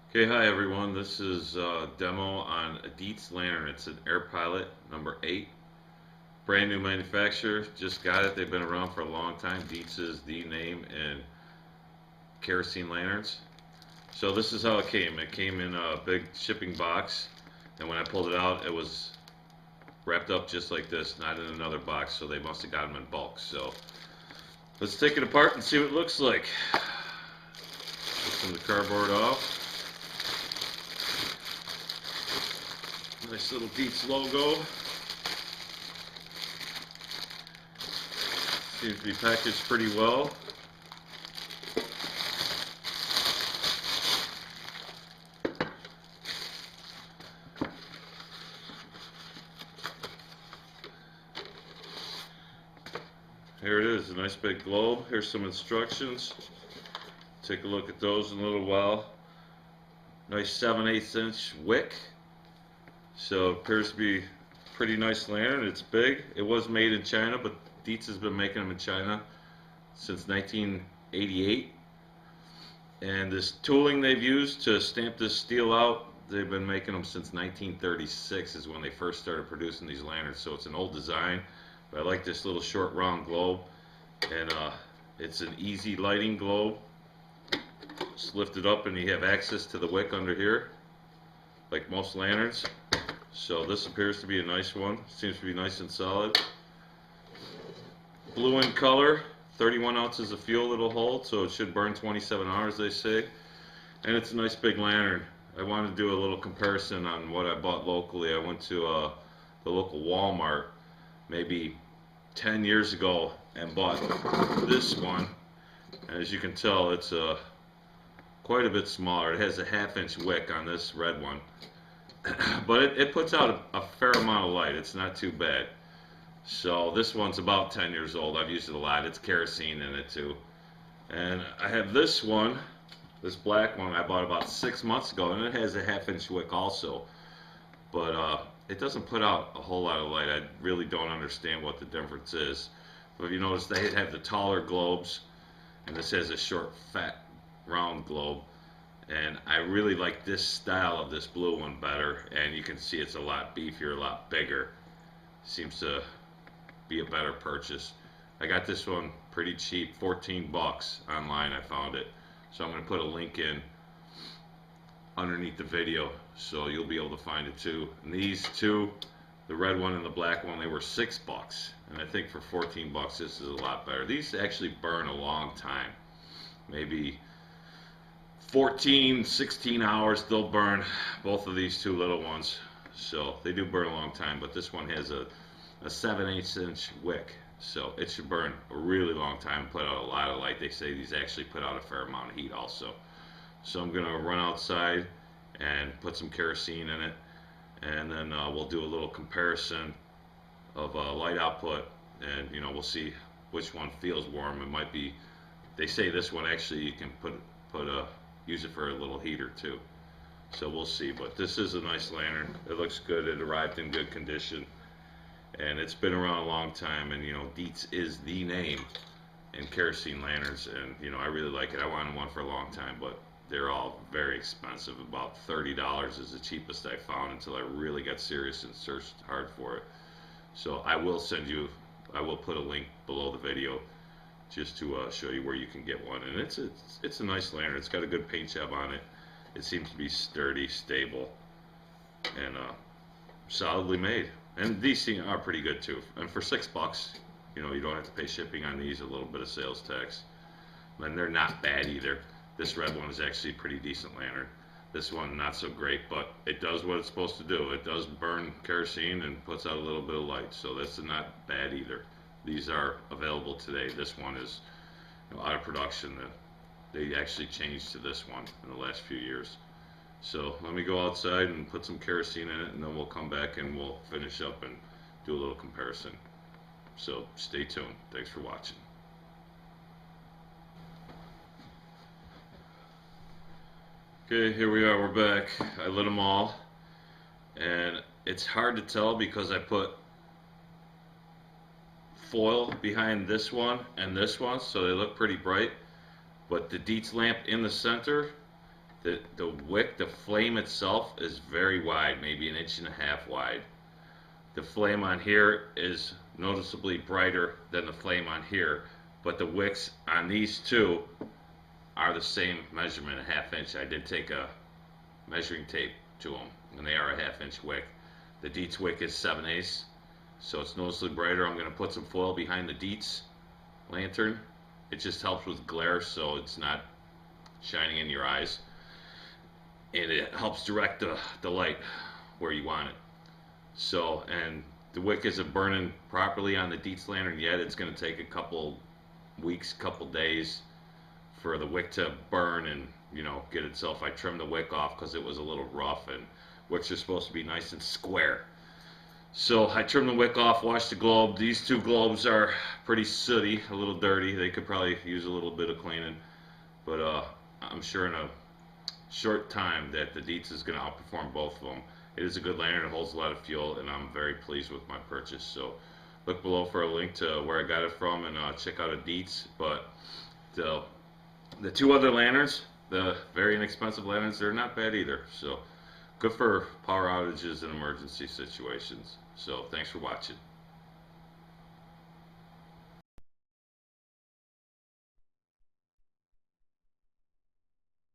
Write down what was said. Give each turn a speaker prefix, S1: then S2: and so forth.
S1: Okay, hi everyone. This is a demo on a Deitz lantern. It's an Air Pilot number 8. Brand new manufacturer. Just got it. They've been around for a long time. Deitz is the name in kerosene lanterns. So this is how it came. It came in a big shipping box, and when I pulled it out, it was wrapped up just like this, not in another box. So they must have got them in bulk. So let's take it apart and see what it looks like. Get some of the cardboard off. Nice little Deitz logo. Seems to be packaged pretty well. Here it is, a nice big globe. Here's some instructions. Take a look at those in a little while. Nice 7/8 inch wick. So it appears to be a pretty nice lantern. It's big. It was made in China, but Deitz has been making them in China since 1988. And this tooling they've used to stamp this steel out, they've been making them since 1936 is when they first started producing these lanterns. So it's an old design, but I like this little short round globe. And it's an easy lighting globe. Just lift it up and you have access to the wick under here, like most lanterns. So this appears to be a nice one. Seems to be nice and solid. Blue in color, 31 ounces of fuel it'll hold, so it should burn 27 hours, they say. And it's a nice big lantern. I wanted to do a little comparison on what I bought locally. I went to the local Walmart maybe 10 years ago and bought this one. And as you can tell, it's quite a bit smaller. It has a 1/2 inch wick on this red one. But it puts out a fair amount of light. It's not too bad. So this one's about 10 years old. I've used it a lot. It's kerosene in it too. And I have this one, this black one I bought about 6 months ago, and it has a 1/2 inch wick also. But it doesn't put out a whole lot of light. I really don't understand what the difference is. But if you notice, they have the taller globes, and this has a short, fat, round globe. And I really like this style of this blue one better, and you can see it's a lot beefier, a lot bigger. Seems to be a better purchase. I got this one pretty cheap, 14 bucks online. I found it. So I'm going to put a link in underneath the video so you'll be able to find it too. And these two, the red one and the black one, they were 6 bucks. And I think for 14 bucks this is a lot better. These actually burn a long time. Maybe 14, 16 hours they'll burn, both of these two little ones. So they do burn a long time, but this one has a 7/8 inch wick. So it should burn a really long time, put out a lot of light. They say these actually put out a fair amount of heat also. So I'm gonna run outside and put some kerosene in it, and then we'll do a little comparison of light output, and we'll see which one feels warm. It might be, they say this one actually you can use it for a little heater too. So we'll see, but this is a nice lantern. It looks good. It arrived in good condition, and it's been around a long time. And Deitz is the name in kerosene lanterns, and I really like it. I wanted one for a long time, but they're all very expensive. About $30 is the cheapest I found until I really got serious and searched hard for it. So I will put a link below the video just to show you where you can get one. And it's a nice lantern. It's got a good paint job on it. It seems to be sturdy, stable, and solidly made. And these are pretty good too. And for 6 bucks, you don't have to pay shipping on these, a little bit of sales tax. And they're not bad either. This red one is actually a pretty decent lantern. This one not so great, but it does what it's supposed to do. It does burn kerosene and puts out a little bit of light. So that's not bad either. These are available today. This one is out of production. They actually changed to this one in the last few years. So let me go outside and put some kerosene in it, and then we'll come back and we'll finish up and do a little comparison. So stay tuned. Thanks for watching. Okay, here we are. We're back. I lit them all, and it's hard to tell because I put foil behind this one and this one, so they look pretty bright. But the Deitz lamp in the center, the wick, the flame itself is very wide, maybe 1.5 inches wide. The flame on here is noticeably brighter than the flame on here, but the wicks on these two are the same measurement, 1/2 inch. I did take a measuring tape to them, and they are a 1/2 inch wick. The Deitz wick is 7/8, so it's noticeably brighter. I'm going to put some foil behind the Deitz lantern. It just helps with glare, so it's not shining in your eyes, and it helps direct the light where you want it. So, and the wick isn't burning properly on the Deitz lantern yet. It's going to take a couple weeks, couple days for the wick to burn and, you know, get itself. I trimmed the wick off because it was a little rough, and wicks are supposed to be nice and square. So I trimmed the wick off, washed the globe. These two globes are pretty sooty, a little dirty. They could probably use a little bit of cleaning, but I'm sure in a short time that the Deitz is going to outperform both of them. It is a good lantern. It holds a lot of fuel, and I'm very pleased with my purchase. So look below for a link to where I got it from, and check out a Deitz. But the two other lanterns, the very inexpensive lanterns, they're not bad either. So good for power outages and emergency situations. So thanks for watching.